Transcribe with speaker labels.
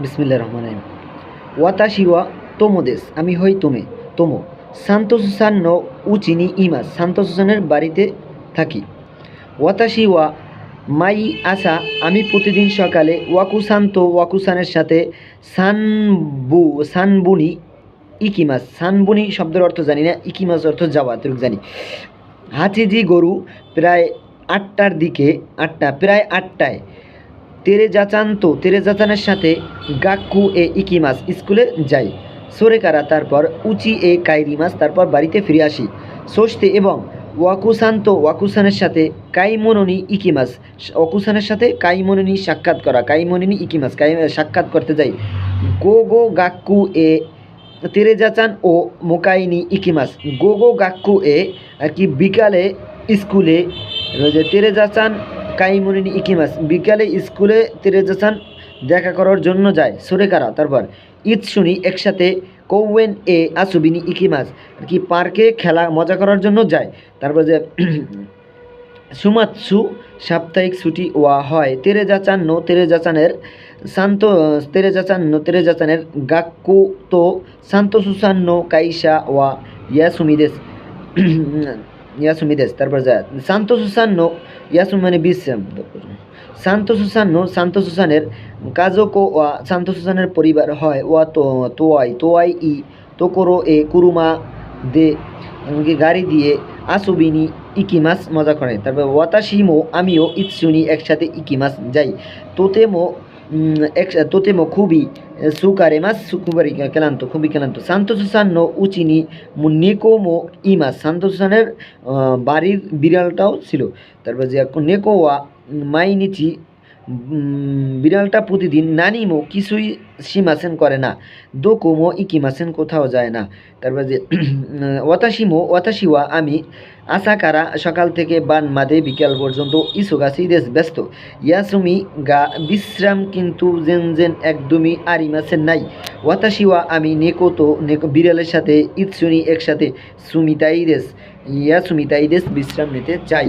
Speaker 1: বিসমিল্লাহির রহমানির রহিম। ওয়াতাশি ওয়া তোমোদেস, আমি হই তোমে তোমো। সান্তোসুসান নো উচি নি ইমাস, সান্তোসুসানের বাড়িতে থাকি। ওয়াতাশি ওয়া মাই আসা, আমি প্রতিদিন সকালে ওয়াকুসান্তো ওয়াকুসানের সাথে সানবুনি ইকিমাস, সানবুনি শব্দের অর্থ জানি না, ইকিমাস অর্থ যাওয়া এতটুকু জানি। হাচিজি গরু প্রায় আটটার দিকে, প্রায় আটটায় তেরেজাচানের সাথে গাক্কু এ ইকিমাস, স্কুলে যাই। সোরেকারা, তারপর উচি এ কাইরিমাস, তারপর বাড়িতে ফিরে আসি। সোস্তে, এবং ওয়াকুসানের সাথে কাইমোননি ইকিমাস, ওয়াকুসানের সাথে কাইমোননি সাক্ষাৎ করা, কাইমোননি ইকিমাস সাক্ষাৎ করতে যাই। গো গো গাক্কু এ তেরেজাচান ও মোকাইনি ইকিমাস, গো গো গাক্কু এ আর কি বিকালে স্কুলে, যে তেরেজাচান কাইমোননি ইকিমাস, বিকালে স্কুলে তেরেজাচান দেখা করার জন্য যায়। সোরেকারা, তারপর ঈদ শুনি একসাথে কৌয়েন এ আসুবিনি ইকিমাস, আর কি পার্কে খেলা মজা করার জন্য যায়। তারপর যে সুমাৎসু, সাপ্তাহিক ছুটি ওয়া হয়। তেরেজাচানের গাক্কু তো সান্তোসুসান নো কাইসা ওয়া ইয়াসুমিদেস, ইয়াসুমিদেস। তারপর যা সান্তোসুসান নো, ইয়াসুম মানে বিশ্রাম, সান্তোসুসানের কাজোকো ওয়া সান্তোসুসানের পরিবার হয়। ওয়া তোয়াই ই তোকোরো এ কুরুমা দে, এমনকি গাড়ি দিয়ে আসুবিনি ইকিমাস মজা করে। তারপর ওয়াতাশিমো, আমিও ইৎসুনি একসাথে ইকিমাস যাই। তোতেমো তোতেমো খুবই, সুকারেমাস খুবই ক্লান্ত, খুবই ক্লান্ত। সান্তোসুসান নো উচিনি নেকোমো ইমাস, সান্তোসুসানের বাড়ির বিড়ালটাও ছিল। তারপর যে নেকোয়া মাইনিচি, বিড়ালটা প্রতিদিন। নানিমো কিছুই সীমাসেন করে না। দোকোমো ইকিমাসেন কোথাও যায় না। তারপর যে ওয়াতাশিওয়া আমি, আসাকারা সকাল থেকে বান মাদে বিকাল পর্যন্ত, ইসোগাছি দেশ ব্যস্ত। ইয়াসুমি গা বিশ্রাম, কিন্তু জেন একদমই আরিমাসেন নাই। ওয়াতাশিওয়া আমি নেকো বিড়ালের সাথে, ইৎসুনি একসাথে, সুমিতাই দেশ বিশ্রাম নিতে চাই।